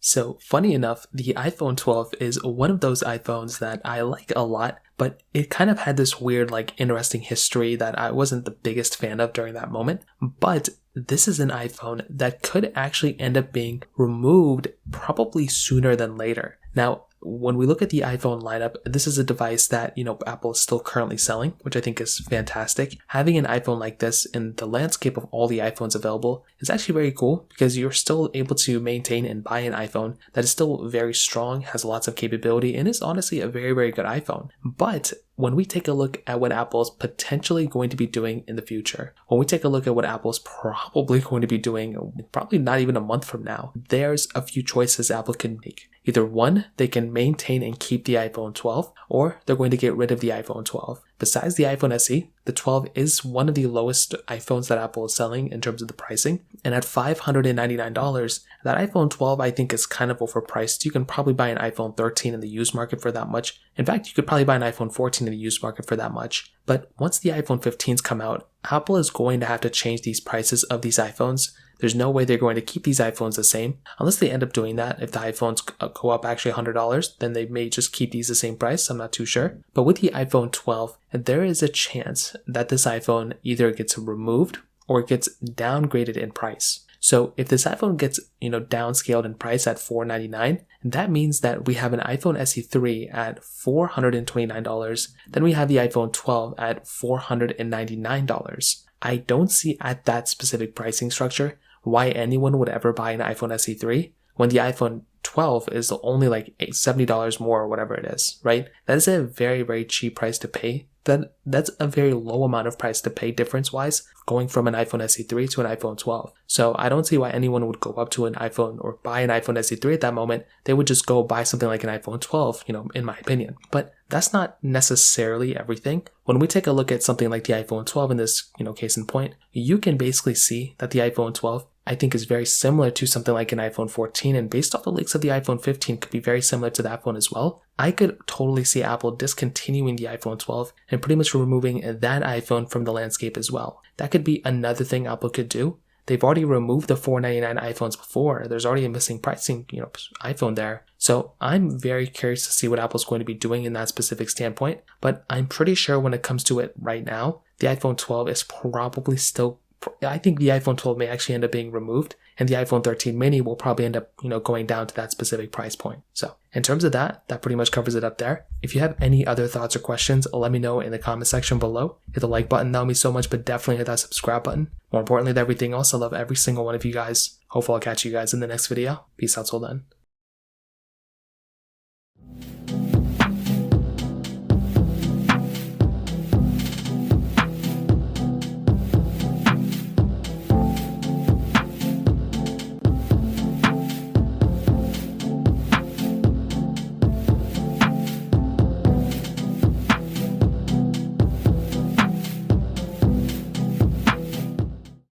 So funny enough, the iPhone 12 is one of those iPhones that I like a lot, but it kind of had this weird, interesting history that I wasn't the biggest fan of during that moment. But this is an iPhone that could actually end up being removed probably sooner than later. Now, when we look at the iPhone lineup, this is a device that, Apple is still currently selling, which I think is fantastic. Having an iPhone like this in the landscape of all the iPhones available is actually very cool because you're still able to maintain and buy an iPhone that is still very strong, has lots of capability, and is honestly a very, very good iPhone. But when we take a look at what Apple is potentially going to be doing in the future, when we take a look at what Apple is probably going to be doing, probably not even a month from now, there's a few choices Apple can make. Either one, they can maintain and keep the iPhone 12, or they're going to get rid of the iPhone 12. Besides the iPhone SE, the 12 is one of the lowest iPhones that Apple is selling in terms of the pricing. And at $599, that iPhone 12 I think is kind of overpriced. You can probably buy an iPhone 13 in the used market for that much. In fact, you could probably buy an iPhone 14 in the used market for that much. But once the iPhone 15s come out, Apple is going to have to change these prices of these iPhones. There's no way they're going to keep these iPhones the same. Unless they end up doing that, if the iPhones go up actually $100, then they may just keep these the same price. I'm not too sure. But with the iPhone 12, there is a chance that this iPhone either gets removed or it gets downgraded in price. So if this iPhone gets, downscaled in price at $499, that means that we have an iPhone SE3 at $429. Then we have the iPhone 12 at $499. I don't see at that specific pricing structure why anyone would ever buy an iPhone SE3 when the iPhone 12 is only $70 more or whatever it is, right? That is a very, very cheap price to pay. That's a very low amount of price to pay difference-wise, going from an iPhone SE3 to an iPhone 12. So I don't see why anyone would go up to an iPhone or buy an iPhone SE3 at that moment. They would just go buy something like an iPhone 12, in my opinion. But that's not necessarily everything. When we take a look at something like the iPhone 12 in this, case in point, you can basically see that the iPhone 12 I think is very similar to something like an iPhone 14, and based off the leaks of the iPhone 15 could be very similar to that phone as well. I could totally see Apple discontinuing the iPhone 12 and pretty much removing that iPhone from the landscape as well. That could be another thing Apple could do. They've already removed the $499 iPhones before. There's already a missing pricing, iPhone there. So I'm very curious to see what Apple's going to be doing in that specific standpoint. But I'm pretty sure when it comes to it right now, the iPhone 12 is probably still, I think the iPhone 12 may actually end up being removed, and the iPhone 13 mini will probably end up, going down to that specific price point. So in terms of that pretty much covers it up there. If you have any other thoughts or questions, let me know in the comment section below. Hit the like button, that would mean so much, but definitely hit that subscribe button. More importantly than everything else, I love every single one of you guys. Hopefully I'll catch you guys in the next video. Peace out till then.